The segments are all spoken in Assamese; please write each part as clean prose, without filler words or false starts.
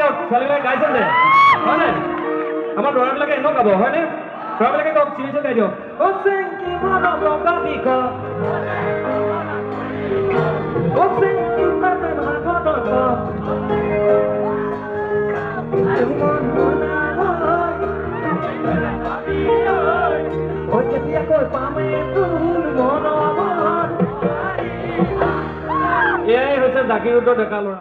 গাওক ছোৱালীবিলাকে গাইছে যে হয় নাই আমাৰ ল'ৰাবিলাকে এনেও গাব হয়নে ল'ৰাবিলাকে গাওক চিৰিছে গাই দিয়ক অ চেংকি মনৰ বিক অ চেংকি মাতে ভাগৰ কেতিয়াকৈ পামে তোৰ মনৰ এয়াই হৈছে জাকিৰোডৰ ডেকা ল'ৰা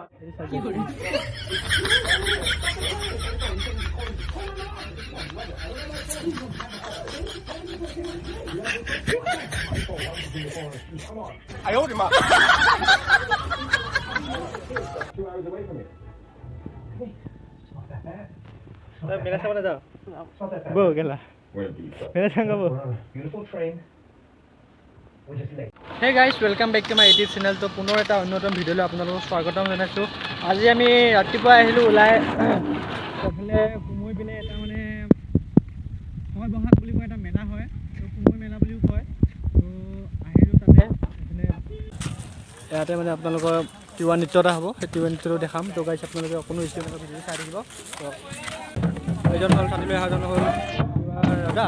मेरा सामने जाओ वो गेला मेरा संग वो hey guys welcome back to my YouTube channel तो पुनः এটা অন্যতম ভিডিওলৈ আপোনালোকক স্বাগতম জনাইছো আজি আমি ৰাতিপুৱা আহিলো ওলাই এফালে কুমৈ পিনে এটা মানে হয় বহাগ বুলি কয় এটা মেলা হয় তো কুমৈ মেলা বুলিও কয় তো আহিলো তাতে এফালে ইয়াতে মানে আপোনালোকৰ তিৱা নৃত্য এটা হ'ব সেই তিৱা নৃত্যটো দেখাম তো গাইস আপোনালোকে কোনো স্কিপ নকৰি ভিডিঅ চাই থাকিব তো এজন হ'ল তালৈ অহাজন হ'ল তিৱা ৰাজা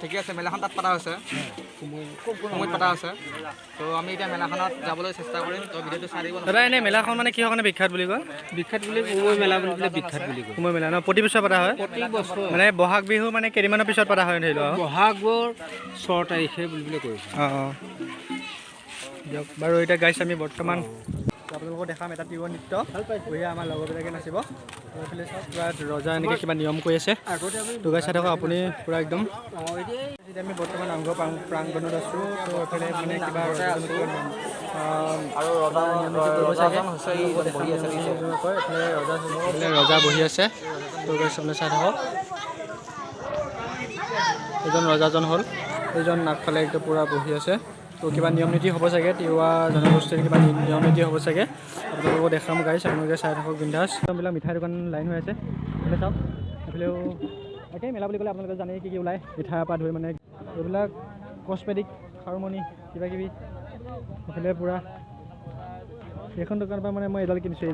ঠিকে আছে মেলাখন তাত পতা হৈছে সময়ত পতা হৈছে তো আমি এতিয়া মেলাখনত যাবলৈ চেষ্টা কৰিম তো ভিডিঅ'টো চাই দিব দাদা এনে মেলাখন মানে কিহৰ কাৰণে বিখ্যাত বুলি কয় বিখ্যাত বুলি কুমৈ মেলা বুলি ক'লে বিখ্যাত বুলি কয় কুমৈ মেলা ন প্ৰতি বছৰ পতা হয় প্ৰতি বছৰ মানে বহাগ বিহু মানে কেইদিনমানৰ পিছত পতা হয় ধৰি লওক বহাগৰ 6 তাৰিখে বুলি কৈছে অঁ অঁ দিয়ক বাৰু এতিয়া গাইছ আমি বৰ্তমান আপোনালোকক দেখাম এটা তিৱা নৃত্য বঢ়িয়া আমাৰ লগৰবিলাকে নাচিব এইফালে চাওক পূৰা ৰজা এনেকৈ কিবা নিয়ম কৰি আছে তো গাইছ চাই থাকক আপুনি পূৰা একদম এতিয়া আমি বৰ্তমান নামঘৰ প্ৰাংগণত আছোঁ তো এইফালে মানে কিবা ৰজা বহি আছে তো গাইছ আপুনি চাই থাকক এইজন ৰজাজন হ'ল এইজন আগফালে একদম পূৰা বহি আছে তো কিবা নিয়ম নীতি হ'ব চাগে তিৱা জনগোষ্ঠীৰ কিবা নিয়ম নীতি হ'ব চাগে আপোনালোকক দেখাম গাইছ আপোনালোকে চাই থাকক বিন্দাছ এইবিলাক মিঠাই দোকান লাইন হৈ আছে এইফালে চাওক এইফালেও একেই মেলা বুলি ক'লে আপোনালোকে জানেই কি কি ওলায় মিঠাইৰ পৰা ধৰি মানে এইবিলাক কছমেটিক হাৰমনি কিবা কিবি এইফালে পূৰা এইখন দোকানৰ পৰা মানে মই এডাল কিনিছোঁ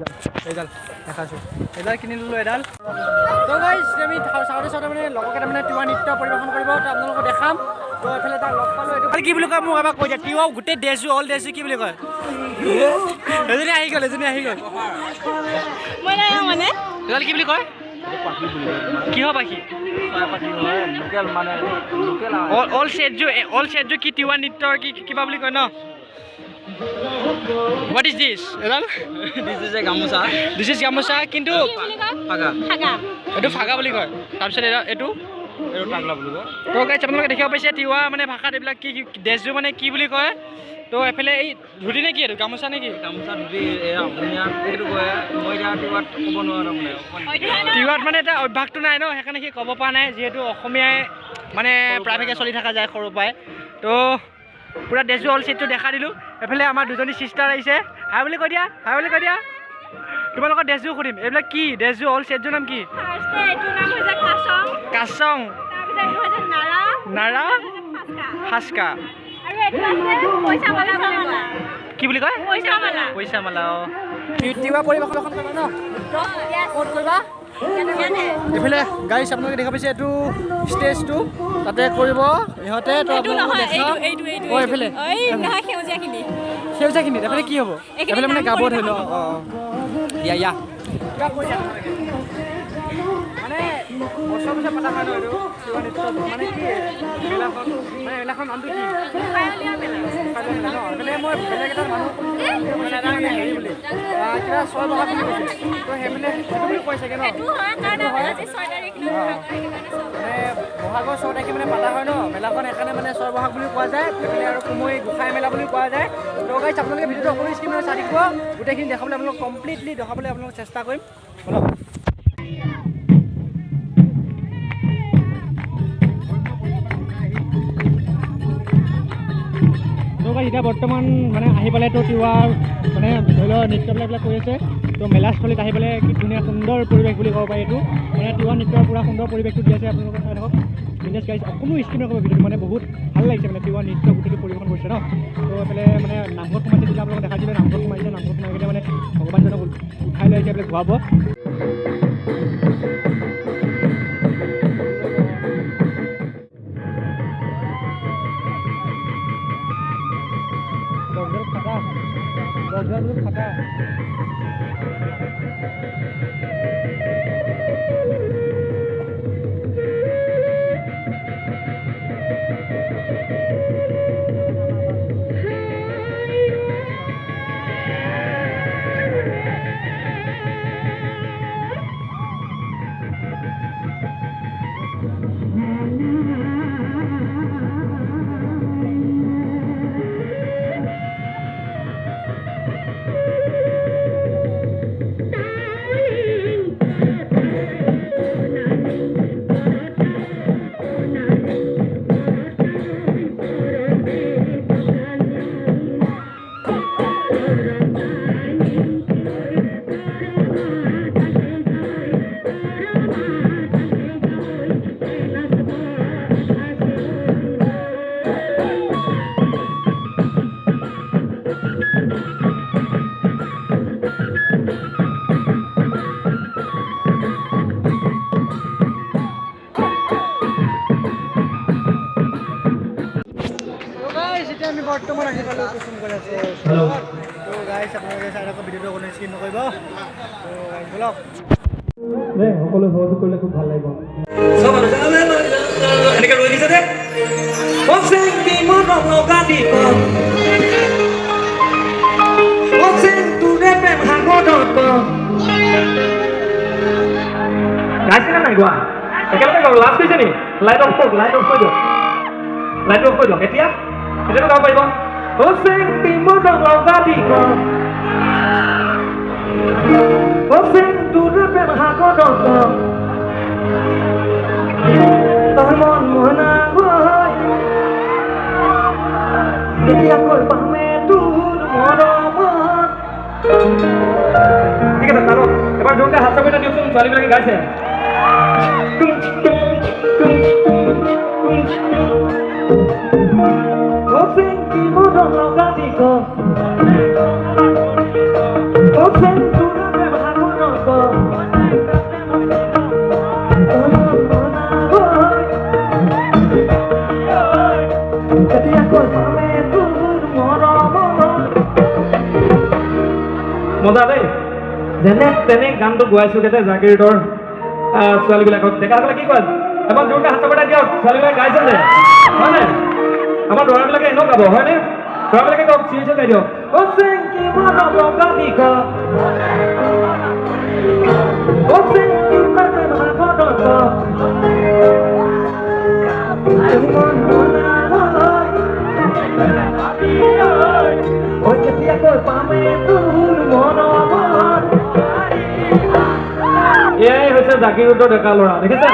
এইডাল দেখাইছোঁ এডাল কিনি ল'লোঁ এডাল তো গাইছ আমি চাওঁতে মানে লগৰকেইটা মানে তিৱা নৃত্য পৰিৱেশন কৰিব তো আপোনালোকক দেখাম তো এইফালে তাক লগ পালোঁ এইটো কি বুলি কয় মোক এবাৰ কৈ দিয়া তিৱা গোটেই ড্ৰেছযোৰ অল ড্ৰেছযোৰ কি বুলি কয় এজনী আহি গ'ল মানে এডাল কি বুলি কয় কিহৰ পাখি অল ছেটযোৰ কি তিৱা নৃত্যৰ কি কিবা বুলি কয় ন What is this? This is a gamosa This is গামোচা কিন্তু এইটো ফাগা বুলি কয় তাৰপিছত এইটো টাগলা বুলি কয় তো গাইছ আপোনালোকে দেখিব পাইছে তিৱা মানে ভাষাত এইবিলাক কি ড্ৰেছযোৰ মানে কি বুলি কয় তো এফালে এই ধুতি নে কি এইটো গামোচা নে কি গামোচা ধুতি এইটো কয় মই এতিয়া তিৱাত ক'ব নোৱাৰোঁ মানে তিৱাত মানে এটা অভ্যাসটো নাই ন সেইকাৰণে সি ক'ব পৰা নাই যিহেতু অসমীয়াই মানে প্ৰায়ভাগে চলি থকা যায় সৰুৰ পৰাই তো পূৰা ড্ৰেছযোৰ অল ছেটটো দেখা দিলোঁ এফালে আমাৰ দুজনী চিষ্টাৰ আহিছে হাই বুলি কৈ দিয়া তোমালোকৰ ড্ৰেছযোৰ সুধিম এইবিলাক কি ড্ৰেছযোৰ অল ছেটযোৰ নাম কি কাচং নাৰা ফাচকা কি বুলি কয় পইচা মালা অঁ তিৱা পৰিৱেশন এখন কৰিবা ন ক'ত কৰিবা এইফালে গাইছ আপোনালোকে দেখা পাইছে এইটো ষ্টেজটো তাতে কৰিব ইহঁতে তো এইফালে সেউজীয়াখিনি এইফালে কি হ'ব এইফালে মানে গাব ধৰি লওক অঁ ইয়া মানে বছৰ বছৰ পতা হয় ন এইটো তিৱা নৃত্য মানে কি মেলাখন নামটো কি মই বেলেগ এটা মানুহ হেৰি বুলি কিবা 6 বহাগ বুলি কৈছে তো সেই মানে বুলি কৈ চাগে ন বহাগৰ 6 তাৰিখে মানে পতা হয় ন মেলাখন সেইকাৰণে মানে 6 বহাগ বুলি কোৱা যায় এইফালে আৰু কুমৈ গোসাঁই মেলা বুলি কোৱা যায় তো গাইছ আপোনালোকে ভিডিঅ'টো অকণমান স্ক্ৰীনত চাই থাকিব গোটেইখিনি দেখাবলৈ আপোনালোকক কমপ্লিটলি দেখাবলৈ আপোনালোকক চেষ্টা কৰিম অলপ এতিয়া বৰ্তমান মানে আহি পেলাই তো তিৱাৰ মানে ধৰি লওক নৃত্যবিলাক কৰি আছে। তো মেলাস্থলীত আহি পেলাই কি ধুনীয়া সুন্দৰ পৰিৱেশ বুলি ক'ব পাৰি এইটো। মানে তিৱাৰ নৃত্যৰ পুৰা সুন্দৰ পৰিৱেশটো দি আছে আপোনালোকে চাই থাকক। বিন্দাছ গাইছ, অকণো স্কিপ নকৰিব ভিডিঅ'টো, মানে বহুত ভাল লাগিছে মানে তিৱাৰ নৃত্য গোটেইটো পৰিৱেশন কৰিছে ন। তো এইফালে মানে নামঘৰত সোমাইছে, যেতিয়া আপোনালোকে দেখাইছিলে নামঘৰত সোমাই কিনে মানে ভগৱানজনক উঠাই লৈ আহিছে এইবিলাক ঘূৰাব। ফাটা আমি বৰ্তমান আহি পালোঁ কুসুম কলেজৰ ওচৰত। তো গাইছ আপোনালোকে চাই থাকক, ভিডিঅ'টো অকণমান স্কিপ নকৰিব। তো গাইছ বলক দেই, সকলো সহযোগ কৰিলে খুব ভাল লাগিব। এনেকৈ ৰৈ দিছে যে গাইছিলে নাই গোৱা একেলগে গাব। লাষ্ট কৰিছে নি? লাইট অফ কৰি দিয়ক, এতিয়া এতিয়াতো গাব পাৰিব। ঠিক আছে চালো, এবাৰ জোৰকৈ হাত চাপৰি দিয়কচোন, ছোৱালীবিলাকে গাইছে। মজা দেই, যেনে তেনে গানটো গোৱাইছোগে দে জাগিৰোডৰ ছোৱালীবিলাকক। ডেকাসকলে কি কয়? এবাৰ জোৰকৈ হাত চাপৰি দিয়ক, ছোৱালীবিলাকে গাইছে যে, হয়নে? আমাৰ ল'ৰাবিলাকে এনেও গাব, হয়নে? ল'ৰাবিলাকে কওক, চিৰিয়াছলি গাই দিয়ক। এয়াই হৈছে জাগিৰোডৰ ডেকা ল'ৰা, দেখিছা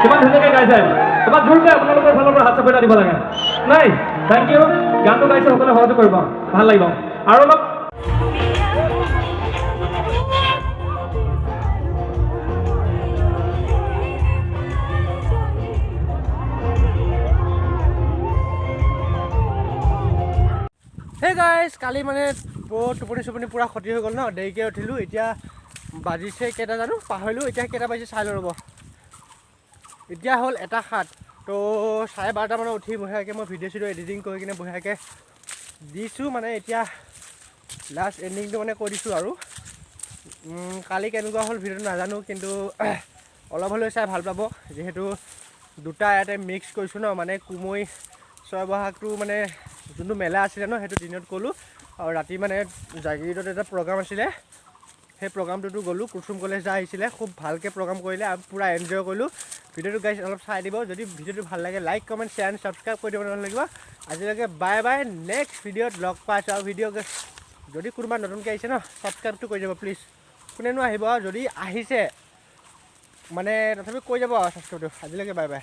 কিমান ধুনীয়াকৈ গাইছে। তোমাক জোৰকৈ আপোনালোকৰ ফালৰ পৰা হাত চাপৰি দিব লাগে। নাই, থেংক ইউ। গানটো গাইছে, সকলোৱে সহযোগ কৰিব, ভাল লাগিব। আৰু অলপ হে গাইছ, কালি মানে টোপনি চুপনি পূৰা ক্ষতি হৈ গ'ল ন, দেৰিকৈ উঠিলোঁ। এতিয়া বাজিছে কেইটা জানো পাহৰিলোঁ, এতিয়া কেইটা বাজিছে চাই ল'ব। এতিয়া হ'ল 1:07। তো 12:30 উঠি বঢ়িয়াকৈ মই ভিডিঅ' চিডিঅ' এডিটিং কৰি কিনে বঢ়িয়াকৈ দিছোঁ। মানে এতিয়া লাষ্ট এণ্ডিংটো মানে কৈ দিছোঁ। আৰু কালি কেনেকুৱা হ'ল ভিডিঅ'টো নাজানো, কিন্তু অলপ হ'লেও চাই ভাল পাব, যিহেতু দুটা ইয়াতে মিক্স কৰিছোঁ ন। মানে কুমৈ ছয় বহাগটো মানে যোনটো মেলা আছিলে ন, সেইটো দিনত গ'লোঁ। আৰু ৰাতি মানে জাগিৰোডত এটা প্ৰগ্ৰাম আছিলে, সেই প্ৰগ্ৰামটোতো গ'লোঁ। কুসুম কলেজ যা আহিছিলে, খুব ভালকৈ প্ৰগ্ৰাম কৰিলে আৰু পূৰা এনজয় কৰিলোঁ। ভিডিঅ'টো গাইছ অলপ চাই দিব। যদি ভিডিঅ'টো ভাল লাগে like comment share and subscribe কৰি দিব নালাগিব। আজিলৈকে বাই বাই, নেক্সট ভিডিঅ'ত লগ পাইছোঁ। আৰু ভিডিঅ' যদি কোনোবা নতুনকৈ আহিছে ন, ছাবস্ক্ৰাইবটো কৰি যাব প্লিজ। কোনেনো আহিব, যদি আহিছে মানে তথাপি কৈ যাব আৰু ছাবস্ক্ৰাইবটো। আজিলৈকে বাই বাই।